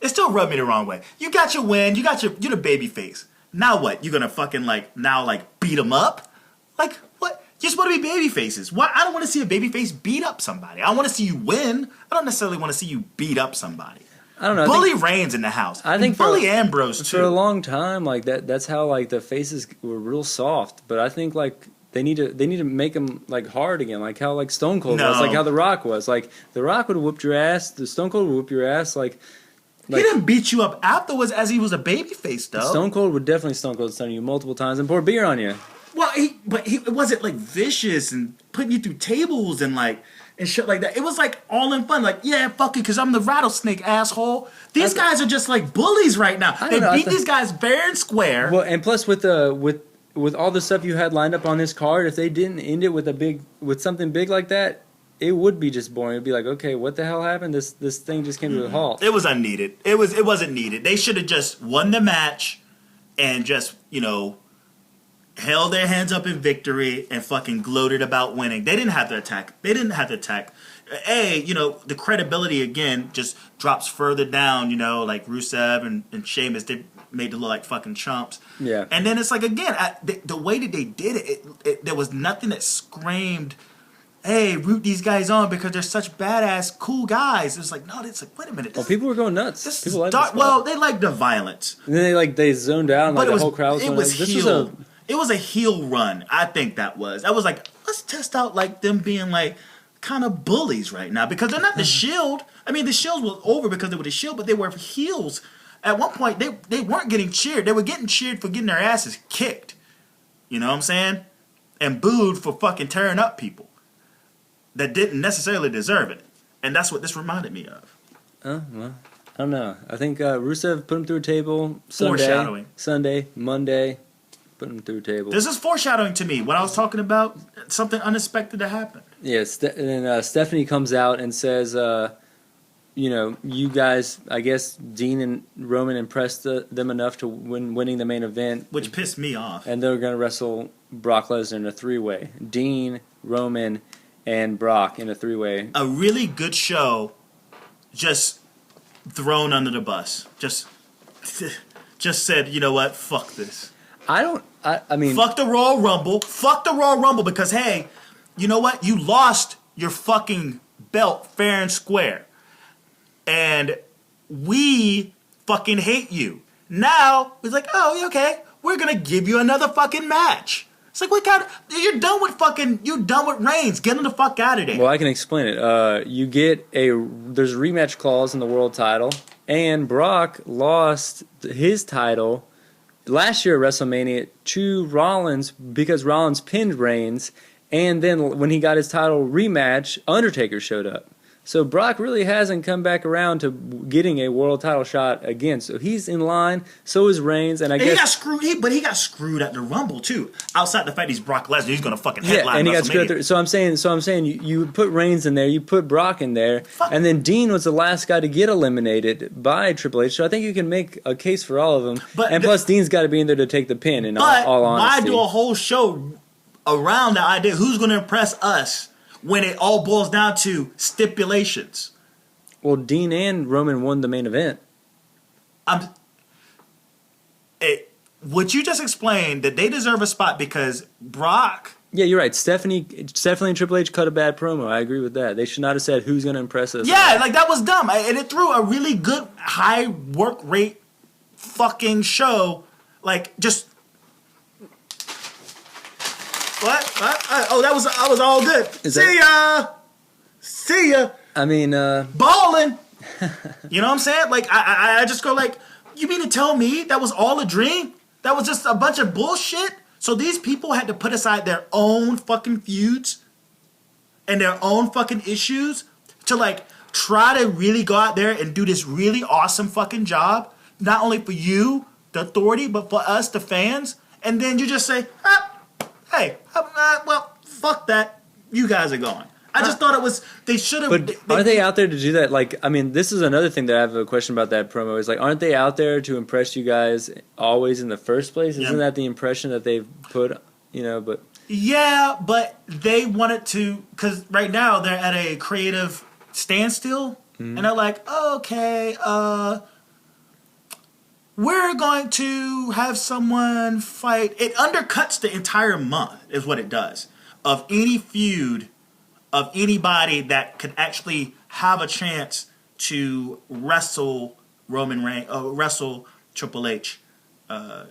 It still rubbed me the wrong way. You got your win. You're the baby face. Now what? You're gonna fucking beat him up? Like, what? You just want to be baby faces. Why? I don't want to see a baby face beat up somebody. I want to see you win. I don't necessarily want to see you beat up somebody. I don't know. Bully Reigns in the house. I think Bully Ambrose too. For a long time, like that's how like the faces were real soft. But I think like they need to make them like hard again, like how like Stone Cold was, like how The Rock was. Like The Rock would have whooped your ass. The Stone Cold would whoop your ass. Like he didn't beat you up afterwards as he was a baby face though. Stone Cold would definitely stun you multiple times and pour beer on you. Well, it wasn't like vicious and putting you through tables and shit like that. It was like all in fun. Like, yeah, fuck it, because I'm the rattlesnake, asshole. These guys are just like bullies right now. They beat these guys fair and square. Well, and plus with all the stuff you had lined up on this card, if they didn't end it with something big like that, it would be just boring. It'd be like, okay, what the hell happened? This thing just came to a halt. It was unneeded. It wasn't needed. They should have just won the match and just held their hands up in victory and fucking gloated about winning. They didn't have to attack. The credibility again just drops further down, like Rusev and Sheamus, they made to look like fucking chumps. Yeah. And then it's like, again, the way that they did it, there was nothing that screamed, hey, root these guys on because they're such badass, cool guys. It's like, no, it's like, wait a minute. People were going nuts. People liked dark. Well, they liked the violence. And then they zoned out and the whole crowd was going nuts. It was a heel run. I think that was. I was like, let's test out like them being like kind of bullies right now because they're not the Shield. I mean, the Shield was over because they were the Shield, but they were heels. At one point, they weren't getting cheered. They were getting cheered for getting their asses kicked. You know what I'm saying? And booed for fucking tearing up people that didn't necessarily deserve it. And that's what this reminded me of. Oh, well, I don't know. I think Rusev put him through a table Sunday, Monday, put him through a table. This is foreshadowing to me. What I was talking about, something unexpected to happen. Yes, and then Stephanie comes out and says, you guys, I guess Dean and Roman impressed them enough to winning the main event. Which pissed me off. And they're going to wrestle Brock Lesnar in a three-way. Dean, Roman, and Brock in a three-way. A really good show just thrown under the bus. Just said, you know what, fuck this. I mean... Fuck the Royal Rumble. Fuck the Royal Rumble because, hey, you know what? You lost your fucking belt fair and square. And we fucking hate you. Now, it's like, oh, okay, we're going to give you another fucking match. It's like, you're done with Reigns. Get him the fuck out of there. Well, I can explain it. There's a rematch clause in the world title, and Brock lost his title last year at WrestleMania to Rollins because Rollins pinned Reigns, and then when he got his title rematch, Undertaker showed up. So Brock really hasn't come back around to getting a world title shot again. So he's in line. So is Reigns, and guess he got screwed. But he got screwed at the Rumble too. Outside the fact he's Brock Lesnar, he's gonna fucking headline. And he got screwed. So I'm saying you put Reigns in there, you put Brock in there, and then Dean was the last guy to get eliminated by Triple H. So I think you can make a case for all of them. Plus Dean's got to be in there to take the pin. In all honesty, why do a whole show around the idea who's gonna impress us? When it all boils down to stipulations. Well, Dean and Roman won the main event. What you just explained, that they deserve a spot because Brock... Yeah, you're right. Stephanie and Triple H cut a bad promo. I agree with that. They should not have said who's going to impress us. Yeah, that was dumb. And it threw a really good high work rate fucking show. Just... What? Oh, I was all good. See ya. I mean, balling. You know what I'm saying? I just go you mean to tell me that was all a dream? That was just a bunch of bullshit? So these people had to put aside their own fucking feuds and their own fucking issues to try to really go out there and do this really awesome fucking job, not only for you, the authority, but for us, the fans. And then you just say, hey, well, fuck that. You guys are going. I just thought it was, they should have. But are they out there to do that? This is another thing that I have a question about that promo is aren't they out there to impress you guys always in the first place? Isn't that the impression that they've put, but. Yeah, but they wanted to, because right now they're at a creative standstill, and they're like, okay, we're going to have someone fight. It undercuts the entire month, is what it does, of any feud of anybody that could actually have a chance to wrestle Roman Reigns, wrestle Triple H in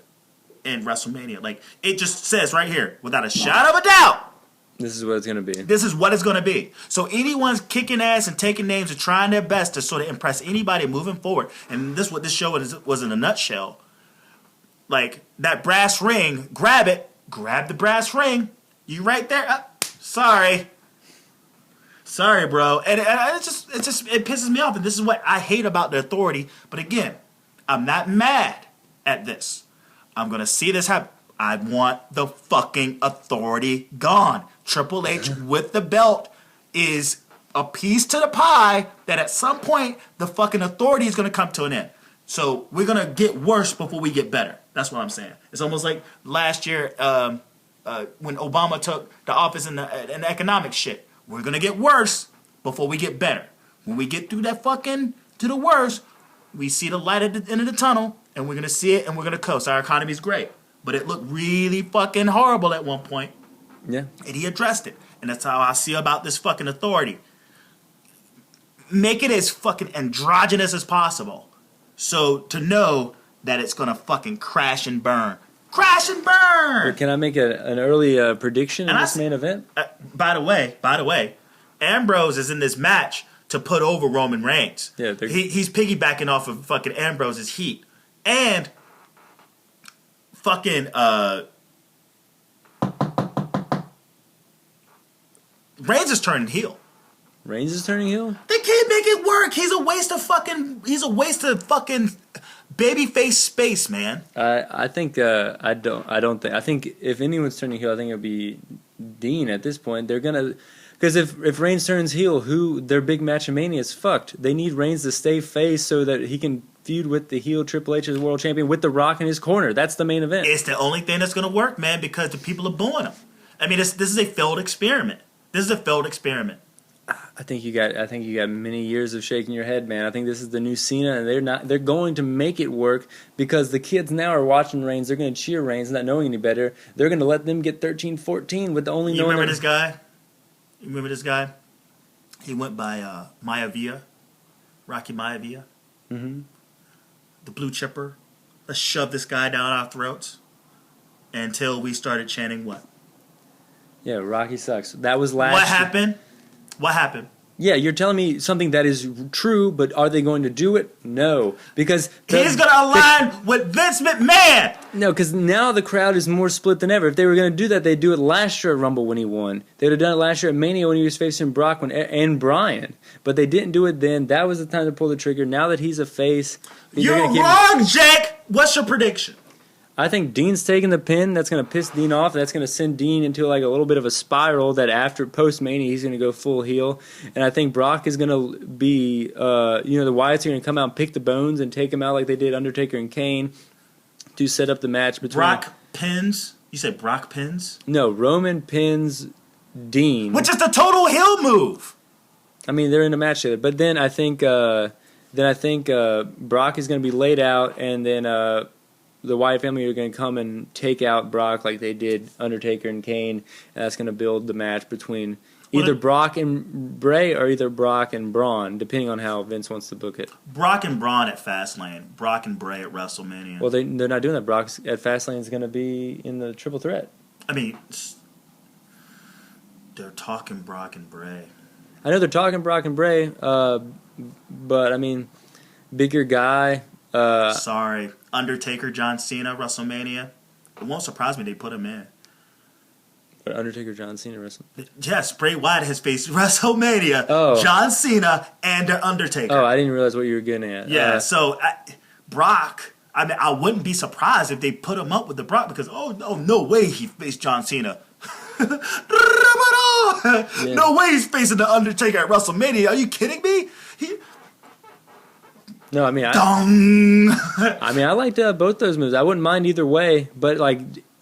WrestleMania. It just says right here, without a shadow of a doubt, this is what it's going to be. This is what it's going to be. So anyone's kicking ass and taking names and trying their best to sort of impress anybody moving forward. And this is what this show was in a nutshell. That brass ring, grab it. Grab the brass ring. You right there. Sorry, bro. And it pisses me off. And this is what I hate about the authority. But again, I'm not mad at this. I'm going to see this happen. I want the fucking authority gone. Triple H with the belt is a piece to the pie that at some point the fucking authority is going to come to an end. So we're gonna get worse before we get better. That's what I'm saying. It's almost like last year when Obama took the office in the economic shit. We're gonna get worse before we get better. When we get through that fucking to the worst, we see the light at the end of the tunnel, and we're gonna see it, and we're gonna coast. Our economy's great, but it looked really fucking horrible at one point. Yeah. And he addressed it, and that's how I see about this fucking authority. Make it as fucking androgynous as possible, so to know that it's gonna fucking crash and burn. Crash and burn! But can I make an early prediction in this main event? By the way, Ambrose is in this match to put over Roman Reigns. Yeah, he's piggybacking off of fucking Ambrose's heat. And fucking Reigns is turning heel. Reigns is turning heel? They can't make it work. He's a waste of fucking babyface space, man. I think I think if anyone's turning heel, I think it'll be Dean at this point. They're gonna, because if Reigns turns heel, their big match of Mania is fucked. They need Reigns to stay face so that he can feud with the heel Triple H as world champion with The Rock in his corner. That's the main event. It's the only thing that's gonna work, man, because the people are booing him. I mean, this is a failed experiment. I think you got many years of shaking your head, man. I think this is the new Cena, and they're going to make it work because the kids now are watching Reigns. They're going to cheer Reigns, not knowing any better. They're going to let them get 13-14 with the only. You remember this guy? He went by Maivia, Rocky Maivia. Mm-hmm. The blue chipper. Let's shove this guy down our throats until we started chanting what? Yeah, Rocky sucks. That was last. What happened? Yeah, you're telling me something that is true, but are they going to do it? No, because he's going to align with Vince McMahon. No, because now the crowd is more split than ever. If they were going to do that, they'd do it last year at Rumble when he won. They'd have done it last year at Mania when he was facing Brock and Bryan. But they didn't do it then. That was the time to pull the trigger. Now that he's a face, you're wrong, Jake. What's your prediction? I think Dean's taking the pin. That's going to piss Dean off. That's going to send Dean into like a little bit of a spiral that after post-Mania he's going to go full heel. And I think Brock is going to be, the Wyatts are going to come out and pick the bones and take him out like they did Undertaker and Kane to set up the match between... Brock pins? You said Brock pins? No, Roman pins Dean. Which is the total heel move. I mean, they're in a match together. But then I think Brock is going to be laid out, and then... the Wyatt family are going to come and take out Brock like they did Undertaker and Kane, and that's going to build the match between either Brock and Bray or either Brock and Braun, depending on how Vince wants to book it. Brock and Braun at Fastlane, Brock and Bray at WrestleMania. Well, they're not doing that. Brock at Fastlane is going to be in the triple threat. I mean, they're talking Brock and Bray. I know they're talking Brock and Bray, but I mean, bigger guy. Sorry. Undertaker, John Cena, WrestleMania. It won't surprise me they put him in. But Undertaker, John Cena, WrestleMania? Yes, Bray Wyatt has faced WrestleMania, John Cena, and the Undertaker. Oh, I didn't realize what you were getting at. Yeah, Brock, I mean, I wouldn't be surprised if they put him up with the Brock because, no way he faced John Cena. Yeah. No way he's facing the Undertaker at WrestleMania. Are you kidding me? No, I mean, I liked both those moves. I wouldn't mind either way, but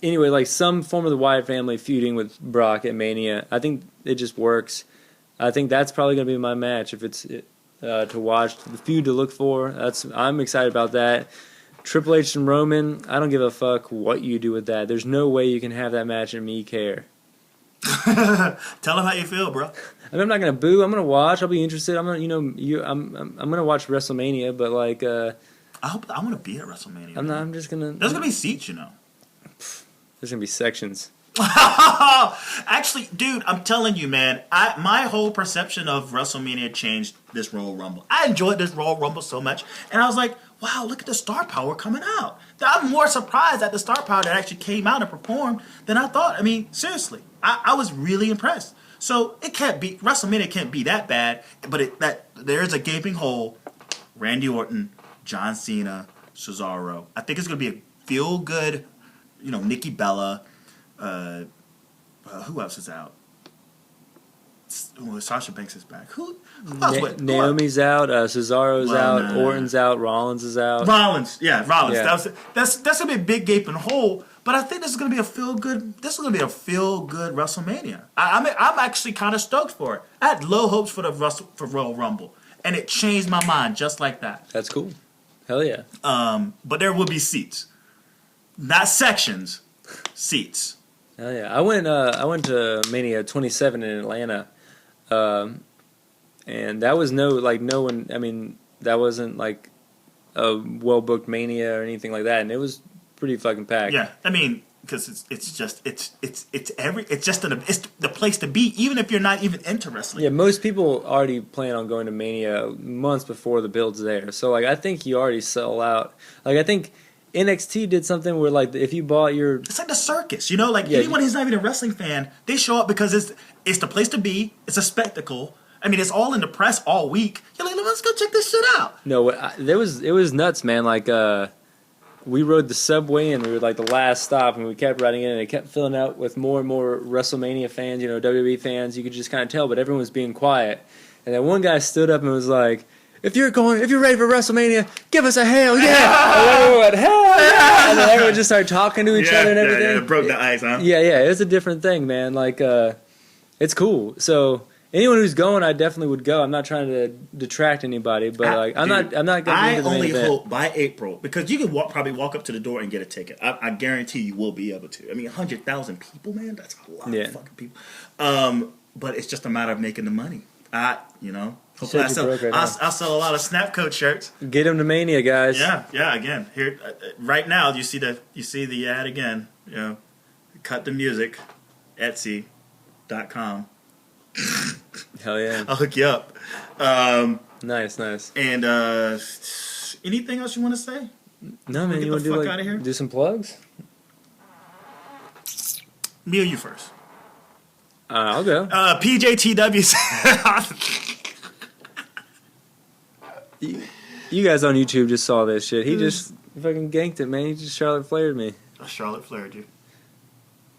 anyway, some form of the Wyatt family feuding with Brock at Mania, I think it just works. I think that's probably going to be my match if it's to watch, the feud to look for. I'm excited about that. Triple H and Roman, I don't give a fuck what you do with that. There's no way you can have that match and me care. Tell them how you feel, bro. I mean, I'm not gonna boo. I'm gonna watch. I'll be interested. I'm gonna watch WrestleMania, but I want to be at WrestleMania. I'm just gonna. There's gonna be seats, you know. There's gonna be sections. Actually, dude, I'm telling you, man. My whole perception of WrestleMania changed this Royal Rumble. I enjoyed this Royal Rumble so much, and I was like, wow, look at the star power coming out. I'm more surprised at the star power that actually came out and performed than I thought. I mean, seriously, I was really impressed. So WrestleMania can't be that bad, but there's a gaping hole. Randy Orton, John Cena, Cesaro. I think it's gonna be a feel good, Nikki Bella. Who else is out? Sasha Banks is back. Who else? Naomi's out. Cesaro's out. Nah. Orton's out. Rollins is out. Rollins. Yeah. Yeah. That's gonna be a big gaping hole. But I think this is gonna be a feel good. This is gonna be a feel good WrestleMania. I'm actually kind of stoked for it. I had low hopes for for Royal Rumble, and it changed my mind just like that. That's cool. Hell yeah. But there will be seats, not sections, seats. Hell yeah. I went to Mania 27 in Atlanta, and that was no one. I mean, that wasn't like a well booked Mania or anything like that, and it was pretty fucking packed. Yeah, I mean, because it's the place to be, even if you're not even into wrestling. Yeah, most people already plan on going to Mania months before the build's there. So like, I think you already sell out. Like, I think NXT did something where like if you bought your, it's like the circus, you know, like anyone who's not even a wrestling fan, they show up because it's the place to be. It's a spectacle. I mean, it's all in the press all week. You're like, let's go check this shit out. No, it was nuts, man. Like, we rode the subway and we were like the last stop, and we kept riding in, and it kept filling out with more and more WrestleMania fans, you know, WWE fans. You could just kind of tell, but everyone was being quiet. And then one guy stood up and was like, if you're ready for WrestleMania, give us a hell yeah. And everyone went, hell yeah. And then everyone just started talking to each other and everything. Yeah, it broke the ice, huh? Yeah, it was a different thing, man. Like, it's cool. So anyone who's going, I definitely would go. I'm not trying to detract anybody, but like, I'm not going to. I only hope by April, because you can probably walk up to the door and get a ticket. I guarantee you will be able to. I mean, 100,000 people, man, that's a lot of fucking people. But it's just a matter of making the money. Hopefully I'll sell a lot of Snapcoat shirts. Get them to Mania, guys. Yeah. Again, here right now, you see the ad again. You know, cut the music, Etsy.com. Hell yeah! I'll hook you up. Nice. And anything else you want to say? No, man. You want to do out of here? Do some plugs? Me or you first? I'll go. PJTW. You guys on YouTube just saw this shit. He just fucking ganked it, man. He just Charlotte Flaired me. Charlotte Flaired you.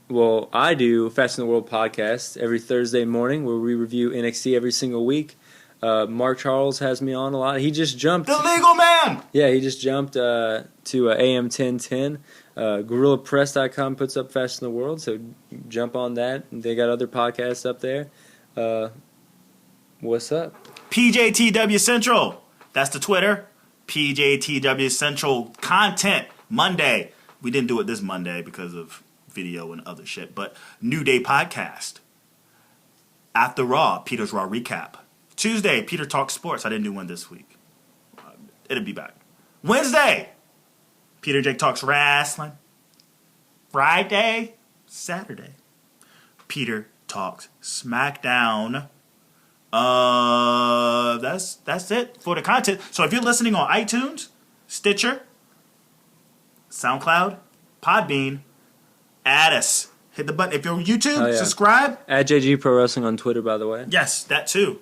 Well, I do Fast in the World podcast every Thursday morning where we review NXT every single week. Mark Charles has me on a lot. He just jumped. The legal man! Yeah, he just jumped to AM 1010. GorillaPress.com puts up Fast in the World, so jump on that. They got other podcasts up there. What's up? PJTW Central. That's the Twitter. PJTW Central content Monday. We didn't do it this Monday because of video and other shit, but New Day podcast. After Raw, Peter's Raw recap. Tuesday, Peter Talks Sports. I didn't do one this week. It'll be back. Wednesday, Peter Jake Talks Wrasslin. Friday, Saturday, Peter Talks SmackDown. That's it for the content. So if you're listening on iTunes, Stitcher, SoundCloud, Podbean, add us. Hit the button. If you're on YouTube, subscribe. At JG Pro Wrestling on Twitter, by the way. Yes, that too.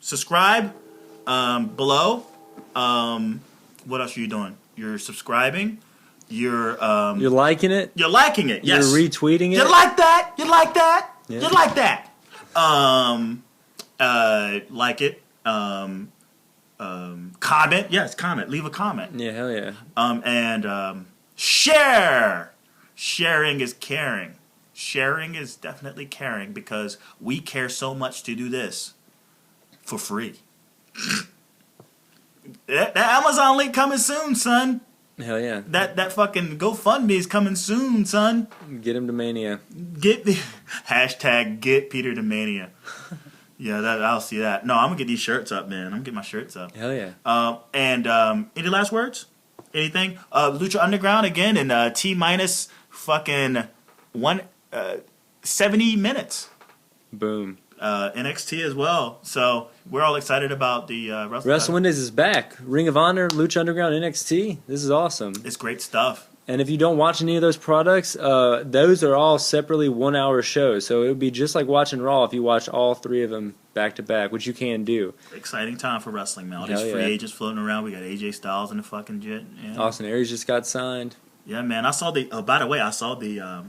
Subscribe below. What else are you doing? You're subscribing. You're liking it. You're liking it. Yes. You're retweeting it. You like that. You like that. Yeah. You like that. Like it. Comment. Yes, comment. Leave a comment. Yeah, hell yeah. And share. Sharing is caring. Sharing is definitely caring because we care so much to do this for free. That Amazon link coming soon, son. Hell yeah. That fucking GoFundMe is coming soon, son. Get him to Mania. Get Peter to Mania. Yeah, I'll see that. No, I'm gonna get these shirts up, man. I'm gonna get my shirts up. Hell yeah. And any last words? Anything? Lucha Underground again in T minus fucking 70 minutes. Boom. NXT as well. So we're all excited about the Wrestle Wednesdays is back. Ring of Honor, Lucha Underground, NXT. This is awesome. It's great stuff. And if you don't watch any of those products, those are all separately 1 hour shows. So it would be just like watching Raw if you watch all three of them back to back, which you can do. Exciting time for wrestling, man. All these free agents floating around. We got AJ Styles in the fucking jet. Yeah. Austin Aries just got signed. Yeah, man. I saw the. By the way, I saw the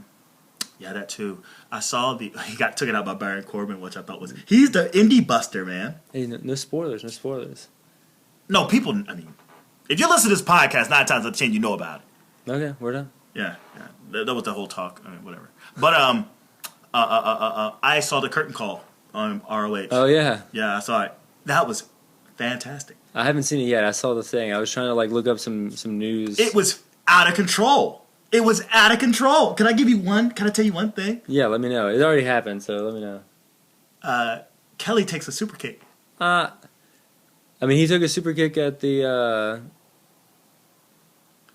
Yeah, that too. I saw he got taken out by Baron Corbin, which I thought was he's the indie buster, man. Hey, no spoilers, no spoilers. No, people. I mean, if you listen to this podcast 9 times out of 10, you know about it. Okay, we're done. Yeah. That was the whole talk. I mean, whatever. But I saw the curtain call on ROH. Oh yeah. Yeah, I saw it. That was fantastic. I haven't seen it yet. I saw the thing. I was trying to like look up some news. It was out of control. It was out of control. Can I give you one? Can I tell you one thing? Yeah, let me know. It already happened, so let me know. Kelly takes a super kick. I mean, he took a super kick at the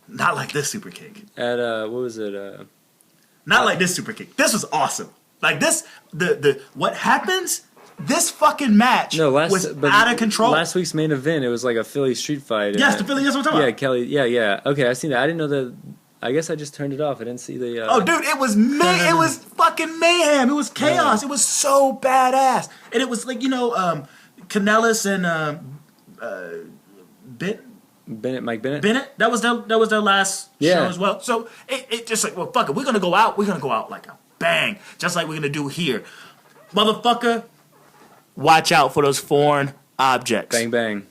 Not like this super kick. at what was it? Not like this super kick. This was awesome. Like this, the what happens? This fucking match was out of control. Last week's main event, it was like a Philly street fight. Yes, the Philly. That's what I'm talking about. Yeah, Kelly. Yeah. Okay, I seen that. I didn't know that. I guess I just turned it off. I didn't see the. Oh, dude, it was it was fucking mayhem. It was chaos. It was so badass, and it was like Kanellis and Mike Bennett. That was their last show as well. So it just like, well, fuck it. We're gonna go out. We're gonna go out like a bang, just like we're gonna do here, motherfucker. Watch out for those foreign objects. Bang bang.